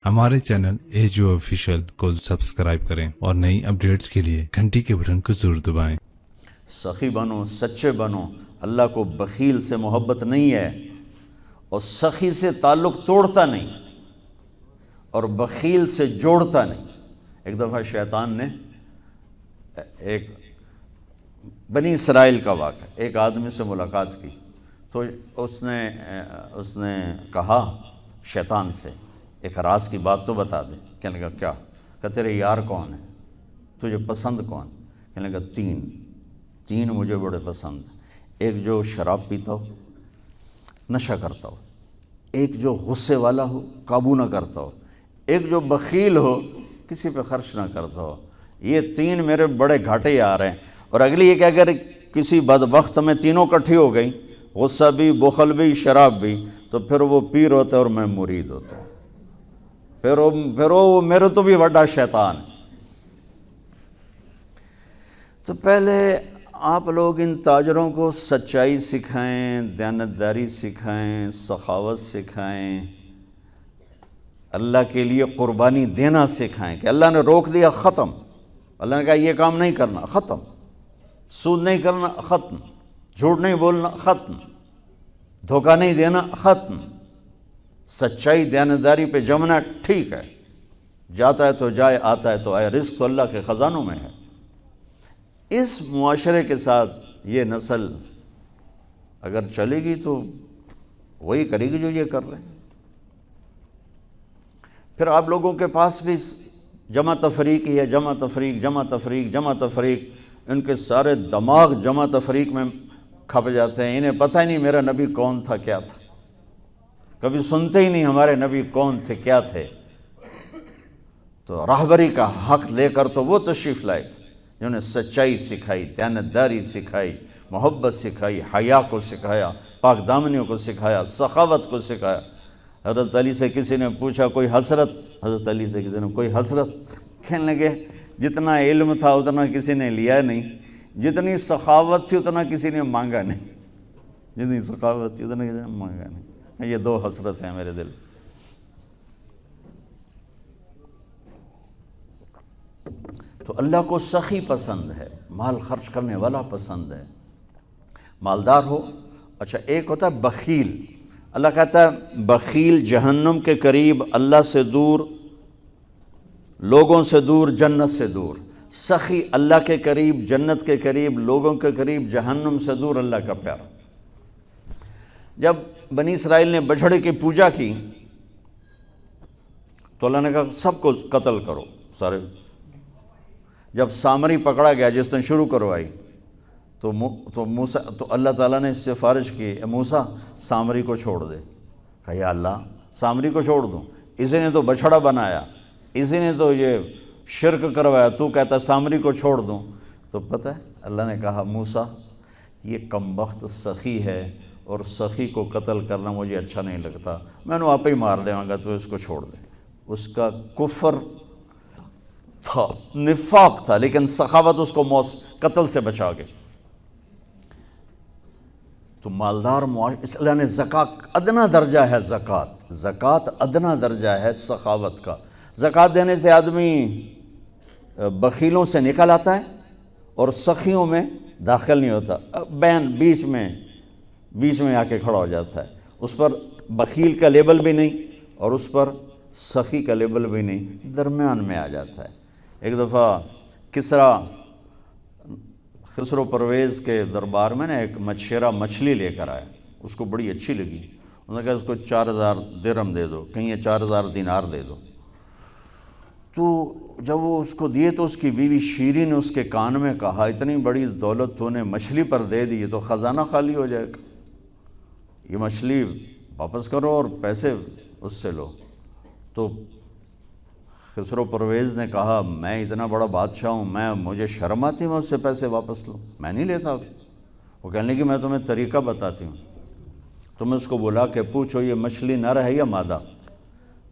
ہمارے channel AGO official کو subscribe کریں اور نئی اپڈیٹس کے لیے گھنٹی کے بٹن کو ضرور دبائیں۔ سخی بنو، سچے بنو۔ اللہ کو بخیل سے محبت نہیں ہے اور سخی سے تعلق توڑتا نہیں اور بخیل سے جوڑتا نہیں۔ ایک دفعہ شیطان نے ایک بنی اسرائیل کا واقعہ، ایک آدمی سے ملاقات کی تو اس نے کہا شیطان سے ایک راز کی بات تو بتا دے۔ کہنے لگا کیا؟ کہ تیرے یار کون ہیں، تجھے پسند کون؟ کہنے لگا تین مجھے بڑے پسند ہیں۔ ایک جو شراب پیتا ہو، نشہ کرتا ہو، ایک جو غصے والا ہو، قابو نہ کرتا ہو، ایک جو بخیل ہو، کسی پہ خرچ نہ کرتا ہو۔ یہ تین میرے بڑے گھاٹے آ رہے ہیں۔ اور اگلی یہ کہ اگر کسی بدبخت میں تینوں کٹھی ہو گئی، غصہ بھی، بخل بھی، شراب بھی، تو پھر وہ پیر ہوتا ہے اور میں مرید ہوتا ہوں، پھر وہ میرے تو بھی بڑا شیطان ہے۔ تو پہلے آپ لوگ ان تاجروں کو سچائی سکھائیں، دیانتداری سکھائیں، سخاوت سکھائیں، اللہ کے لیے قربانی دینا سکھائیں کہ اللہ نے روک دیا، ختم۔ اللہ نے کہا یہ کام نہیں کرنا، ختم۔ سود نہیں کرنا، ختم۔ جھوٹ نہیں بولنا، ختم۔ دھوکہ نہیں دینا، ختم۔ سچائی دیانتداری پہ جمنا ٹھیک ہے، جاتا ہے تو جائے، آتا ہے تو آئے، رزق تو اللہ کے خزانوں میں ہے۔ اس معاشرے کے ساتھ یہ نسل اگر چلے گی تو وہی کرے گی جو یہ کر رہے ہیں۔ پھر آپ لوگوں کے پاس بھی جمع تفریق ہی ہے، جمع تفریق، جمع تفریق، جمع تفریق۔ ان کے سارے دماغ جمع تفریق میں کھپ جاتے ہیں، انہیں پتہ ہی نہیں میرا نبی کون تھا، کیا تھا۔ کبھی سنتے ہی نہیں ہمارے نبی کون تھے، کیا تھے۔ تو راہبری کا حق لے کر تو وہ تشریف لائے تھے جنہوں نے سچائی سکھائی، دیانتداری سکھائی، محبت سکھائی، حیا کو سکھایا، پاک دامنیوں کو سکھایا، سخاوت کو سکھایا۔ حضرت علی سے کسی نے پوچھا کوئی حسرت، حضرت علی سے کسی نے کوئی حسرت، کہنے لگے جتنا علم تھا اتنا کسی نے لیا نہیں، جتنی سخاوت تھی اتنا کسی نے مانگا نہیں، جتنی سخاوت تھی اتنا کسی نے مانگا نہیں۔ یہ دو حسرت ہیں میرے دل۔ تو اللہ کو سخی پسند ہے، مال خرچ کرنے والا پسند ہے، مالدار ہو۔ اچھا ایک ہوتا ہے بخیل۔ اللہ کہتا ہے بخیل جہنم کے قریب، اللہ سے دور، لوگوں سے دور، جنت سے دور۔ سخی اللہ کے قریب، جنت کے قریب، لوگوں کے قریب، جہنم سے دور، اللہ کا پیارا۔ جب بنی اسرائیل نے بچھڑے کی پوجا کی تو اللہ نے کہا سب کو قتل کرو، سارے۔ جب سامری پکڑا گیا جس نے شروع کروائی تو اللہ تعالیٰ نے اس سے سفارش کی، اے موسیٰ سامری کو چھوڑ دے۔ کہا یا اللہ سامری کو چھوڑ دوں؟ اسی نے تو بچھڑا بنایا، اسی نے تو یہ شرک کروایا، تو کہتا سامری کو چھوڑ دوں؟ تو پتہ ہے اللہ نے کہا موسیٰ یہ کمبخت سخی ہے اور سخی کو قتل کرنا مجھے اچھا نہیں لگتا، میں نے آپ ہی مار دے گا، تو اس کو چھوڑ دے۔ اس کا کفر تھا، نفاق تھا، لیکن سخاوت اس کو قتل سے بچا گئی۔ تو مالدار اس اللہ نے زکوٰۃ، ادنا درجہ ہے زکوٰۃ ادنا درجہ ہے سخاوت کا۔ زکوٰۃ دینے سے آدمی بخیلوں سے نکل آتا ہے اور سخیوں میں داخل نہیں ہوتا، بین بیچ میں آ کے کھڑا ہو جاتا ہے۔ اس پر بخیل کا لیبل بھی نہیں اور اس پر سخی کا لیبل بھی نہیں، درمیان میں آ جاتا ہے۔ ایک دفعہ خسرو پرویز کے دربار میں ایک مچھیرا مچھلی لے کر آیا، اس کو بڑی اچھی لگی، انہوں نے کہا اس کو 4000 درہم دے دو، کہیں یہ 4000 دینار دے دو۔ تو جب وہ اس کو دیے تو اس کی بیوی شیری نے اس کے کان میں کہا اتنی بڑی دولت تو نے مچھلی پر دے دی، تو خزانہ خالی ہو جائے گا، یہ مچھلی واپس کرو اور پیسے اس سے لو۔ تو خسرو پرویز نے کہا میں اتنا بڑا بادشاہ ہوں، مجھے شرم آتی میں اس سے پیسے واپس لوں، میں نہیں لیتا۔ وہ کہنے لگی میں تمہیں طریقہ بتاتی ہوں، تم اس کو بلا کے پوچھو یہ مچھلی نر ہے یا مادہ؟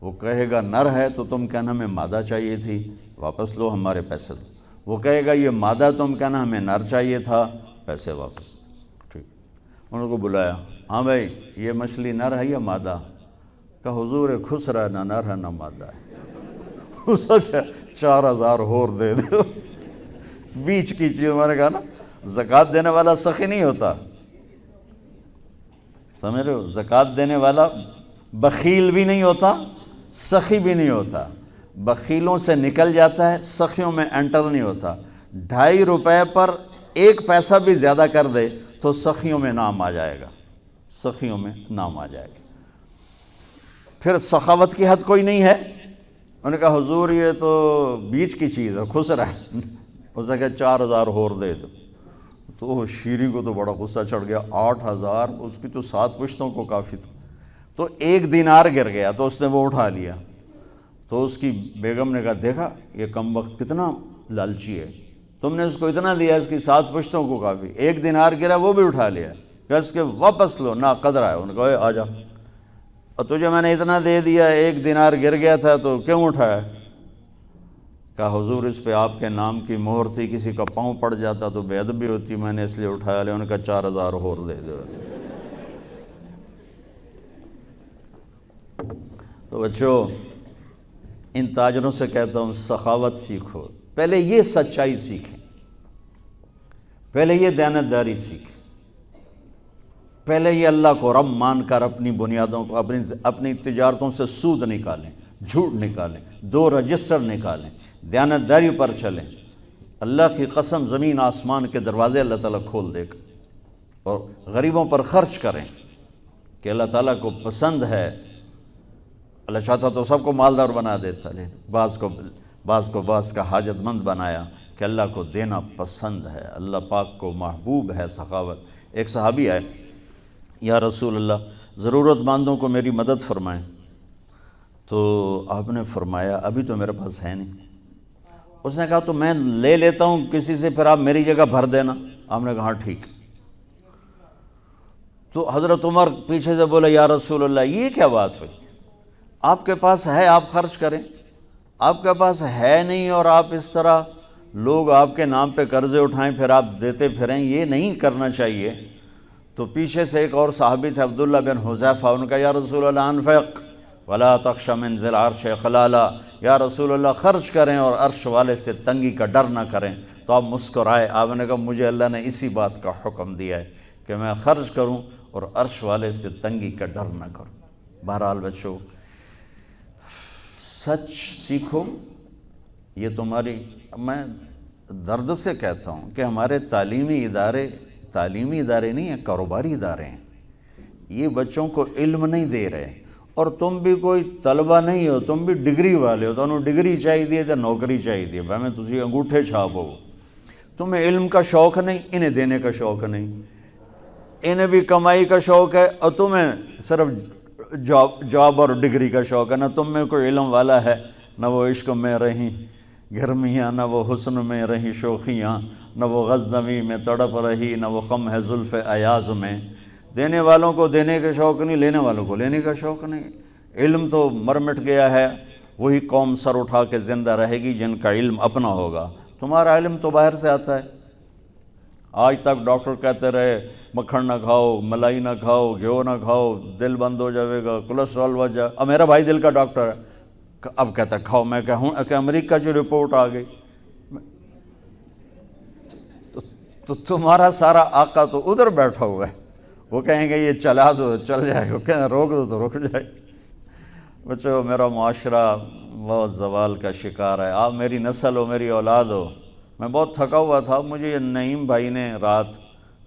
وہ کہے گا نر ہے تو تم کہنا ہمیں مادہ چاہیے تھی، واپس لو، ہمارے پیسے دو۔ وہ کہے گا یہ مادہ، تم کہنا ہمیں نر چاہیے تھا، پیسے واپس دو۔ ٹھیک، انہوں کو بلایا، ہاں بھائی یہ مچھلی نر ہے یا مادہ؟ کہ حضور خسرا نہ نر ہے نہ مادہ ہے، اس وقت 4000 اور دے دو، بیچ کی چیز۔ میں نے کہا نا زکوٰۃ دینے والا سخی نہیں ہوتا، سمجھ رہے ہو؟ زکوٰۃ دینے والا بخیل بھی نہیں ہوتا، سخی بھی نہیں ہوتا، بخیلوں سے نکل جاتا ہے، سخیوں میں انٹر نہیں ہوتا۔ 2.5 روپے پر 1 پیسہ بھی زیادہ کر دے تو سخیوں میں نام آ جائے گا، سخیوں میں نام آ جائے گا۔ پھر سخاوت کی حد کوئی نہیں ہے۔ انہوں نے کہا حضور یہ تو بیچ کی چیز ہے، خسرا ہے۔ اس نے کہا 4000 اور دے دو۔ تو شیریں کو تو بڑا غصہ چڑھ گیا، 8000، اس کی تو 7 پشتوں کو کافی تھا۔ تو 1 دینار گر گیا تو اس نے وہ اٹھا لیا۔ تو اس کی بیگم نے کہا دیکھا یہ کم وقت کتنا لالچی ہے، تم نے اس کو اتنا دیا، اس کی 7 پشتوں کو کافی، 1 دینار گرا وہ بھی اٹھا لیا، کہ اس کے واپس لو، نا قدر ہے۔ انہوں نے کہا آ جا، اور تجھے میں نے اتنا دے دیا، 1 دینار گر گیا تھا تو کیوں اٹھایا؟ کہا حضور اس پہ آپ کے نام کی مہر تھی، کسی کا پاؤں پڑ جاتا تو بے ادبی ہوتی، میں نے اس لیے اٹھایا لیا۔ انہوں نے کہا 4000 اور دے دو۔ تو بچوں ان تاجروں سے کہتا ہوں سخاوت سیکھو، پہلے یہ سچائی سیکھیں، پہلے یہ دیانتداری سیکھیں، پہلے یہ اللہ کو رب مان کر اپنی بنیادوں کو، اپنی تجارتوں سے سود نکالیں، جھوٹ نکالیں، 2 رجسٹر نکالیں، دیانتداری پر چلیں۔ اللہ کی قسم زمین آسمان کے دروازے اللہ تعالیٰ کھول دے گا، اور غریبوں پر خرچ کریں کہ اللہ تعالیٰ کو پسند ہے۔ اللہ چاہتا تو سب کو مالدار بنا دیتا، لیکن بعض کو کا حاجت مند بنایا کہ اللہ کو دینا پسند ہے، اللہ پاک کو محبوب ہے سخاوت۔ ایک صحابی آئے، یا رسول اللہ ضرورت مندوں کو میری مدد فرمائیں۔ تو آپ نے فرمایا ابھی تو میرے پاس ہے نہیں۔ اس نے کہا تو میں لے لیتا ہوں کسی سے، پھر آپ میری جگہ بھر دینا۔ آپ نے کہا ہاں ٹھیک۔ تو حضرت عمر پیچھے سے بولے یا رسول اللہ یہ کیا بات ہوئی، آپ کے پاس ہے آپ خرچ کریں، آپ کے پاس ہے نہیں اور آپ اس طرح لوگ آپ کے نام پہ قرضے اٹھائیں پھر آپ دیتے پھریں، یہ نہیں کرنا چاہیے۔ تو پیچھے سے ایک اور صحابی تھے عبداللہ بن حذیفہ، ان کا یا رسول اللہ انفق ولا تخش من ذی العرش خلالا، یا رسول اللہ خرچ کریں اور عرش والے سے تنگی کا ڈر نہ کریں۔ تو آپ مسکرائے، آپ نے کہا مجھے اللہ نے اسی بات کا حکم دیا ہے کہ میں خرچ کروں اور عرش والے سے تنگی کا ڈر نہ کروں۔ بہرحال بچوں سچ سیکھو، یہ تمہاری، میں درد سے کہتا ہوں کہ ہمارے تعلیمی ادارے نہیں ہیں، کاروباری ادارے ہیں۔ یہ بچوں کو علم نہیں دے رہے، اور تم بھی کوئی طلبہ نہیں ہو، تم بھی ڈگری والے ہو، تو انہوں ڈگری چاہیے یا نوکری چاہیے، بھائی میں تجھے انگوٹھے چھاپ ہو۔ تمہیں علم کا شوق نہیں، انہیں دینے کا شوق نہیں، انہیں بھی کمائی کا شوق ہے اور تمہیں صرف جاب اور ڈگری کا شوق ہے۔ نہ تم میں کوئی علم والا ہے، نہ وہ عشق میں رہیں گرمیاں، نہ وہ حسن میں رہیں شوخیاں، نہ وہ غزنوی میں تڑپ رہی، نہ وہ خم ہے زلف ایاز میں۔ دینے والوں کو دینے کا شوق نہیں، لینے والوں کو لینے کا شوق نہیں۔ علم تو مر مٹ گیا ہے، وہی قوم سر اٹھا کے زندہ رہے گی جن کا علم اپنا ہوگا۔ تمہارا علم تو باہر سے آتا ہے۔ آج تک ڈاکٹر کہتے رہے مکھن نہ کھاؤ، ملائی نہ کھاؤ، گھیو نہ کھاؤ، دل بند ہو جائے گا، کولیسٹرول بڑھ جائے۔ اب میرا بھائی دل کا ڈاکٹر ہے، اب کہتا ہے کھاؤ۔ میں کہوں کہ امریکہ کی رپورٹ آ گئی، تو تمہارا سارا آقا تو ادھر بیٹھا ہوا ہے، وہ کہیں گے یہ چلا دو چل جائے گا، کہیں روک دو تو رک جائے گا۔ بچوں میرا معاشرہ بہت زوال کا شکار ہے، آپ میری نسل ہو، میری اولاد ہو۔ میں بہت تھکا ہوا تھا، مجھے یہ نعیم بھائی نے رات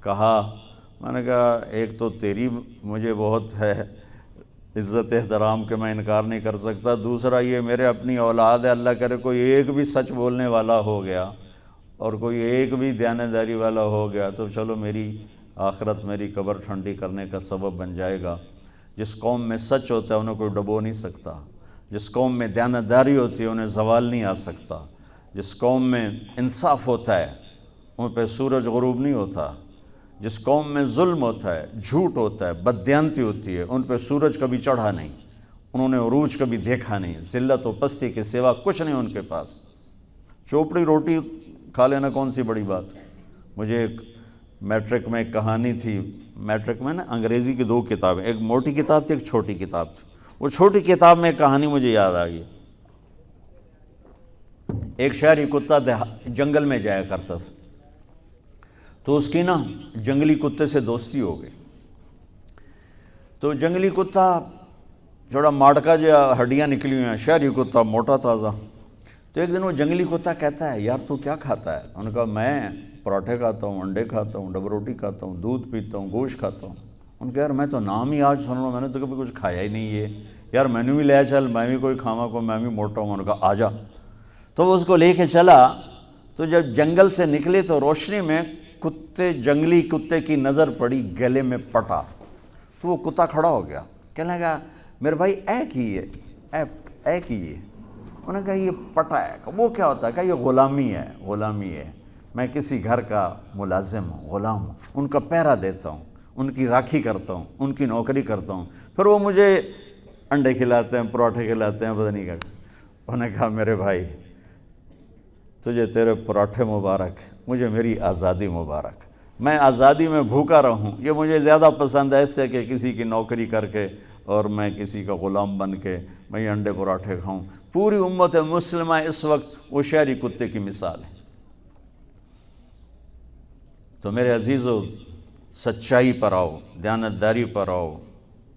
کہا، میں نے کہا ایک تو تیری مجھے بہت ہے عزت احترام کہ میں انکار نہیں کر سکتا، دوسرا یہ میرے اپنی اولاد ہے، اللہ کرے کوئی ایک بھی سچ بولنے والا ہو گیا اور کوئی ایک بھی دیانتداری والا ہو گیا تو چلو میری آخرت، میری قبر ٹھنڈی کرنے کا سبب بن جائے گا۔ جس قوم میں سچ ہوتا ہے انہیں کوئی ڈبو نہیں سکتا، جس قوم میں دیانتداری ہوتی ہے انہیں زوال نہیں آ سکتا، جس قوم میں انصاف ہوتا ہے ان پہ سورج غروب نہیں ہوتا، جس قوم میں ظلم ہوتا ہے، جھوٹ ہوتا ہے، بددیانتی ہوتی ہے، ان پہ سورج کبھی چڑھا نہیں، انہوں نے عروج کبھی دیکھا نہیں، ذلت و پستی کے سوا کچھ نہیں ان کے پاس۔ چوپڑی روٹی کھا لینا کون سی بڑی بات۔ مجھے ایک میٹرک میں ایک کہانی تھی، میٹرک میں نا انگریزی کی 2 کتابیں، ایک موٹی کتاب تھی ایک چھوٹی کتاب تھی، وہ چھوٹی کتاب میں ایک کہانی مجھے یاد آ گئی. ایک شہری کتا جنگل میں جایا کرتا تھا، تو اس کی نا جنگلی کتے سے دوستی ہو گئی. تو جنگلی کتا تھوڑا ماڑکا جو ہڈیاں نکلی ہوئی ہیں، شہری کتا موٹا تازہ. تو ایک دن وہ جنگلی کتا کہتا ہے یار تو کیا کھاتا ہے؟ انہوں نے کہا میں پراٹھے کھاتا ہوں، انڈے کھاتا ہوں، ڈبل روٹی کھاتا ہوں، دودھ پیتا ہوں، گوشت کھاتا ہوں. ان کا یار میں تو نام ہی آج سن رہا ہوں، میں نے تو کبھی کچھ کھایا ہی نہیں ہے یار، میں نے بھی لے چل، میں بھی کوئی کھاوا کو، میں بھی موٹا ہوں. انہوں نے کہا آ جا. تو وہ اس کو لے کے چلا. تو جب جنگل سے نکلے تو روشنی میں جنگلی کتے کی نظر پڑی گلے میں پٹا. تو وہ کتا کھڑا ہو گیا، کہنے لگا میرے بھائی اے کی ہے، اے کی ہے. انہوں نے کہا یہ پٹا ہے. وہ کیا ہوتا ہے؟ کہا یہ غلامی ہے، غلامی ہے. میں کسی گھر کا ملازم ہوں، غلام ہوں، ان کا پہرا دیتا ہوں، ان کی راکھی کرتا ہوں، ان کی نوکری کرتا ہوں، پھر وہ مجھے انڈے کھلاتے ہیں، پراٹھے کھلاتے ہیں، پتہ نہیں کیا. انہوں نے کہا میرے بھائی تجھے تیرے پراٹھے مبارک، مجھے میری آزادی مبارک. میں آزادی میں بھوکا رہوں یہ مجھے زیادہ پسند ہے اس سے کہ کسی کی نوکری کر کے اور میں کسی کا غلام بن کے میں یہ انڈے پراٹھے کھاؤں. پوری امت مسلمہ اس وقت وہ شہری کتے کی مثال ہے. تو میرے عزیزو، سچائی پر آؤ، دیانتداری پر آؤ،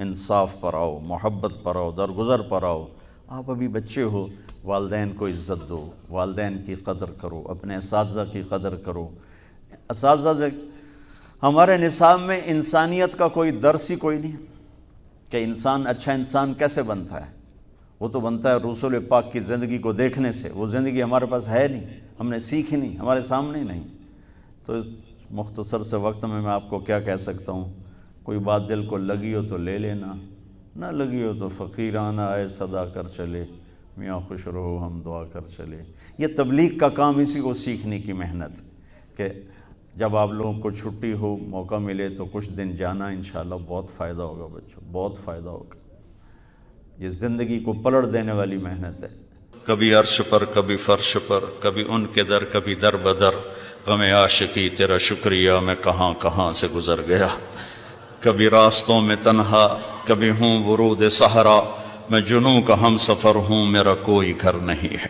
انصاف پر آؤ، محبت پر آؤ، درگزر پر آؤ. آپ ابھی بچے ہو، والدین کو عزت دو، والدین کی قدر کرو، اپنے اساتذہ کی قدر کرو. اساتذہ سے ہمارے نصاب میں انسانیت کا کوئی درس ہی کوئی نہیں کہ انسان اچھا انسان کیسے بنتا ہے. وہ تو بنتا ہے رسول پاک کی زندگی کو دیکھنے سے. وہ زندگی ہمارے پاس ہے نہیں، ہم نے سیکھی نہیں، ہمارے سامنے نہیں. تو اس مختصر سے وقت میں آپ کو کیا کہہ سکتا ہوں. کوئی بات دل کو لگی ہو تو لے لینا، نہ لگی ہو تو فقیرانہ آئے صدا کر چلے، میاں خوش رہو ہم دعا کر چلے. یہ تبلیغ کا کام اسی کو سیکھنے کی محنت کہ جب آپ لوگوں کو چھٹی ہو، موقع ملے تو کچھ دن جانا، انشاءاللہ بہت فائدہ ہوگا بچوں، بہت فائدہ ہوگا. یہ زندگی کو پلٹ دینے والی محنت ہے. کبھی عرش پر، کبھی فرش پر، کبھی ان کے در، کبھی در بدر. غم عاشقی تیرا شکریہ میں کہاں کہاں سے گزر گیا. کبھی راستوں میں تنہا، کبھی ہوں ورود صحرا. میں جنوں کا ہم سفر ہوں، میرا کوئی گھر نہیں ہے.